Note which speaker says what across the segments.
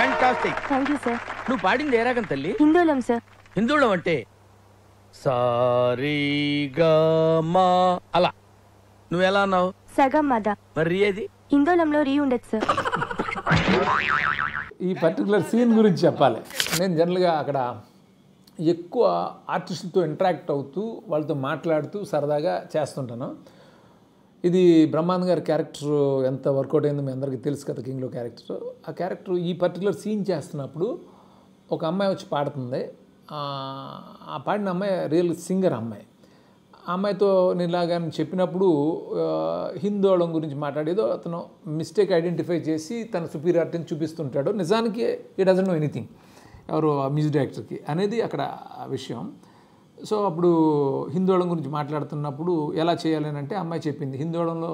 Speaker 1: Fantastic.
Speaker 2: Thank you sir.
Speaker 1: నువ్వు పాడింది ఏ రాగం తల్లి?
Speaker 2: హిందోళం సార్.
Speaker 1: హిందోళం అంటే సారీగమా అలా. నువ్వు ఎలా అన్నావు?
Speaker 2: సగం మద.
Speaker 1: మరి ఏది?
Speaker 2: హిందోళంలో రీ ఉండదు సార్.
Speaker 3: ఈ పర్టికులర్ సీన్ గురించి చెప్పాలి. నేను జనరల్గా అక్కడ ఎక్కువ ఆర్టిస్టులతో ఇంటరాక్ట్ అవుతూ వాళ్ళతో మాట్లాడుతూ సరదాగా చేస్తుంటాను. ఇది బ్రహ్మానంద్ గారి క్యారెక్టర్ ఎంత వర్కౌట్ అయిందో మీ అందరికీ తెలుసు కదా, కింగ్లో క్యారెక్టర్. ఆ క్యారెక్టర్ ఈ పర్టికులర్ సీన్ చేస్తున్నప్పుడు ఒక అమ్మాయి వచ్చి పాడుతుంది. ఆ పాడిన అమ్మాయి రియల్ సింగర్ అమ్మాయి. ఆ అమ్మాయితో నేను ఇలాగా చెప్పినప్పుడు హిందోళం గురించి మాట్లాడేదో అతను మిస్టేక్ ఐడెంటిఫై చేసి తన సుపీరియారిటీని చూపిస్తుంటాడు. నిజానికి ఈ డజంట్ నో ఎనీథింగ్, ఎవరు మ్యూజిక్ డైరెక్టర్కి అనేది అక్కడ విషయం. సో అప్పుడు హిందోళం గురించి మాట్లాడుతున్నప్పుడు ఎలా చేయాలి అంటే అమ్మాయి చెప్పింది హిందోళంలో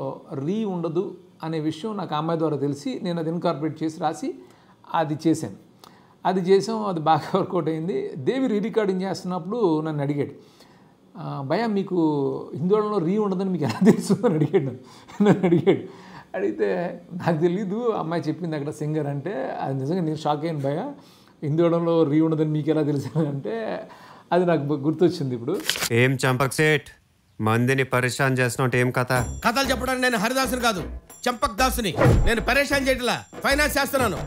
Speaker 3: రీ ఉండదు అనే విషయం నాకు ఆ అమ్మాయి ద్వారా తెలిసి నేను అది ఇన్కార్పొరేట్ చేసి రాసి అది చేశాను. అది చేసాం, అది బాగా వర్కౌట్ అయింది. దేవి రీ రికార్డింగ్ చేస్తున్నప్పుడు నన్ను అడిగాడు, భయ మీకు హిందోళంలో రీ ఉండదని మీకు ఎలా తెలుసు అని నన్ను అడిగాడు. అడిగితే నాకు తెలీదు, అమ్మాయి చెప్పింది అక్కడ సింగర్ అంటే. అది నిజంగా నేను షాక్ అయ్యాను, భయ హిందోళంలో రీ ఉండదని మీకు ఎలా తెలుసు అంటే అది నాకు గుర్తొచ్చింది. ఇప్పుడు
Speaker 4: ఏం చంపక్ సేట్ మందిని పరేషాన్ చేస్తున్నావు, ఏం కథ?
Speaker 5: కథలు చెప్పడానికి నేను హరిదాసుని కాదు, చంపక్ దాసుని. నేను పరేషాన్ చేయట్లా, ఫైనాన్స్ చేస్తున్నాను.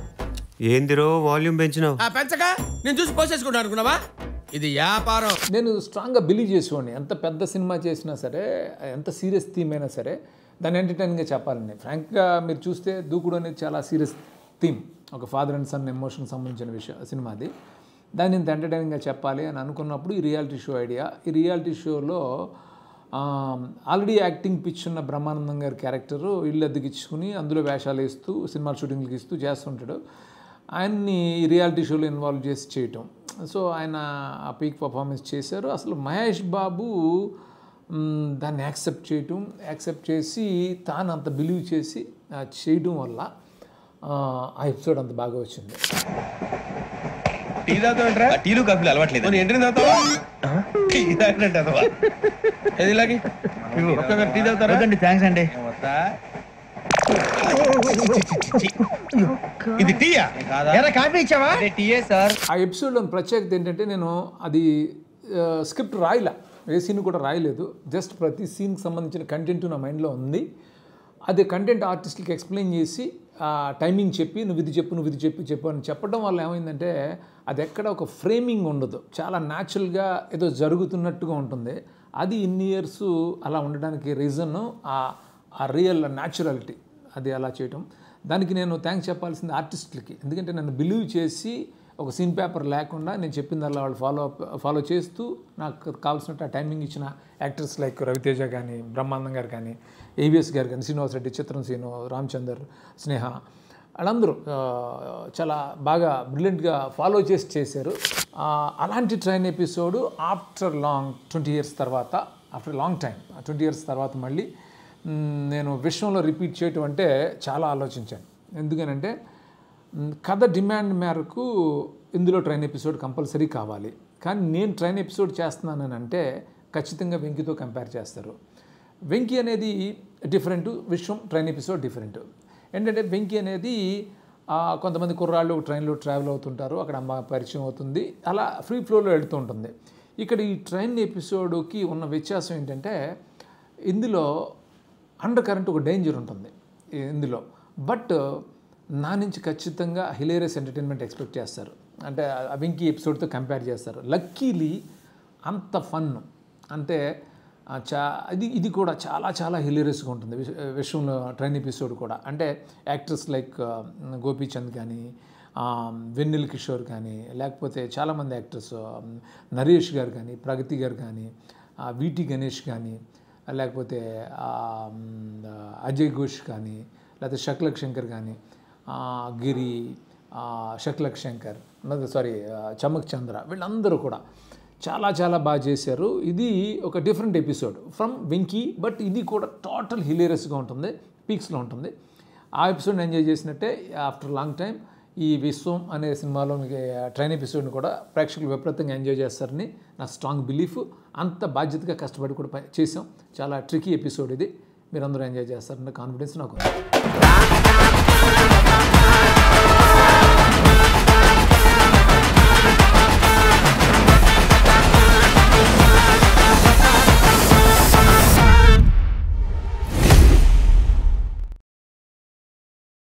Speaker 4: ఏందిరో వాల్యూమ్ పెంచినావు?
Speaker 5: పెంచక నేను చూసి పోసేసుకుంటా అనుకున్నావా? ఇది వ్యాపారం.
Speaker 3: నేను స్ట్రాంగ్గా బిలీవ్ చేసేవాడిని, ఎంత పెద్ద సినిమా చేసినా సరే, ఎంత సీరియస్ థీమ్ అయినా సరే దాన్ని ఎంటర్టైన్గా చెప్పాలని. ఫ్రాంక్గా మీరు చూస్తే దూకుడు అనేది చాలా సీరియస్ థీమ్, ఒక ఫాదర్ అండ్ సన్ ఎమోషన్కి సంబంధించిన సినిమా అది. దాన్ని ఇంత ఎంటర్టైనింగ్గా చెప్పాలి అని అనుకున్నప్పుడు ఈ రియాలిటీ షో ఐడియా. ఈ రియాలిటీ షోలో ఆల్రెడీ యాక్టింగ్ పిచ్ ఉన్న బ్రహ్మానందం గారి క్యారెక్టరు ఇల్లు అద్దెకిచ్చుకుని అందులో వేషాలు వేస్తూ సినిమా షూటింగ్లకి ఇస్తూ చేస్తుంటాడు. ఆయన్ని ఈ రియాలిటీ షోలో ఇన్వాల్వ్ చేసి చేయటం. సో ఆయన ఆ పీక్ పర్ఫార్మెన్స్ చేశారు. అసలు మహేష్ బాబు దాన్ని యాక్సెప్ట్ చేసి తాను అంత బిలీవ్ చేసి చేయడం వల్ల ఆ ఎపిసోడ్ అంత బాగా వచ్చింది.
Speaker 6: టీ తాగుతావంటరా? టీలు కాఫీలు అలవాట్లేదు. ఎంట్రీ తాగుతావా? టీ తాగినట్టు ఏది టీ తాగుతారా? థ్యాంక్స్ అండి. ఇది టీయా? కాఫీ ఇచ్చావా? టీయే సార్.
Speaker 3: ఆ ఎపిసోడ్లోని ప్రత్యేకత ఏంటంటే నేను అది స్క్రిప్ట్ రాయలే, ఏ సీన్ కూడా రాయలేదు. జస్ట్ ప్రతి సీన్కి సంబంధించిన కంటెంట్ నా మైండ్లో ఉంది. అదే కంటెంట్ ఆర్టిస్ట్కి ఎక్స్ప్లెయిన్ చేసి టైమింగ్ చెప్పి నువ్వు ఇది చెప్పు అని చెప్పడం వల్ల ఏమైందంటే అది ఎక్కడ ఒక ఫ్రేమింగ్ ఉండదు, చాలా న్యాచురల్గా ఏదో జరుగుతున్నట్టుగా ఉంటుంది. అది ఇన్ని ఇయర్స్ అలా ఉండడానికి రీజన్ ఆ రియల్ న్యాచురాలిటీ, అది అలా చేయటం. దానికి నేను థ్యాంక్స్ చెప్పాల్సింది ఆర్టిస్టులకి. ఎందుకంటే నన్ను బిలీవ్ చేసి ఒక సీన్ పేపర్ లేకుండా నేను చెప్పిందల్లా వాళ్ళు ఫాలో చేస్తూ నాకు కావాల్సినట్టు ఆ టైమింగ్ ఇచ్చిన యాక్టర్స్ లైక్ రవితేజ కానీ, బ్రహ్మానందం గారు కానీ, ఏవిఎస్ గారు కానీ, శ్రీనివాస్ రెడ్డి, చిత్రం శ్రీను, రామచందర్, స్నేహ, వాళ్ళందరూ చాలా బాగా బ్రిలియంట్గా ఫాలో చేశారు. అలాంటి train episode after long 20 years తర్వాత, ఆఫ్టర్ లాంగ్ టైం 20 years తర్వాత మళ్ళీ నేను విశ్వంలో రిపీట్ చేయటం అంటే చాలా ఆలోచించాను. ఎందుకనంటే కథ డిమాండ్ మేరకు ఇందులో ట్రైన్ ఎపిసోడ్ కంపల్సరీ కావాలి. కానీ నేను ట్రైన్ ఎపిసోడ్ చేస్తున్నానని అంటే ఖచ్చితంగా వెంకీతో కంపేర్ చేస్తారు. వెంకీ అనేది డిఫరెంట్, విశ్వం ట్రైన్ ఎపిసోడ్ డిఫరెంట్. ఏంటంటే వెంకీ అనేది కొంతమంది కుర్రాళ్ళు ట్రైన్లో ట్రావెల్ అవుతుంటారు, అక్కడ అమ్మ పరిచయం అవుతుంది, అలా ఫ్రీ ఫ్లోలో వెళుతూ ఉంటుంది. ఇక్కడ ఈ ట్రైన్ ఎపిసోడ్కి ఉన్న వ్యత్యాసం ఏంటంటే ఇందులో అండర్ కరెంట్ ఒక డేంజర్ ఉంటుంది ఇందులో. బట్ నా నుంచి ఖచ్చితంగా హిలేరియస్ ఎంటర్టైన్మెంట్ ఎక్స్పెక్ట్ చేస్తారు, అంటే వెంకీ ఎపిసోడ్తో కంపేర్ చేస్తారు. లక్కీలీ అంత ఫన్ అంటే ఇది కూడా చాలా హిలేరియస్గా ఉంటుంది విశ్వంలో ట్రైన్ ఎపిసోడ్ కూడా. అంటే యాక్టర్స్ లైక్ గోపీచంద్ కానీ, వెన్నెల కిషోర్ కానీ, లేకపోతే చాలామంది యాక్టర్స్ నరేష్ గారు కానీ, ప్రగతి గారు కానీ, వీటి గణేష్ కానీ, లేకపోతే అజయ్ ఘోష్ కానీ, లేకపోతే శక్లక్ శంకర్ కానీ, గిరి, శక్లక్ శంకర్, చమక్ చంద్ర, వీళ్ళందరూ కూడా చాలా బాగా చేశారు. ఇది ఒక different episode from Venky, but ఇది కూడా టోటల్ హిలేరియస్గా ఉంటుంది, పీక్స్లో ఉంటుంది. ఆ ఎపిసోడ్ని ఎంజాయ్ చేసినట్టే ఆఫ్టర్ లాంగ్ టైం ఈ విశ్వం అనే సినిమాలో ట్రైన్ ఎపిసోడ్ని కూడా ప్రేక్షకులు విపరీతంగా ఎంజాయ్ చేస్తారని నా స్ట్రాంగ్ బిలీఫ్. అంత బాధ్యతగా కష్టపడి కూడా చేసాం. చాలా ట్రికీ ఎపిసోడ్ ఇది, మీరందరూ ఎంజాయ్ చేస్తారన్న కాన్ఫిడెన్స్ నాకు.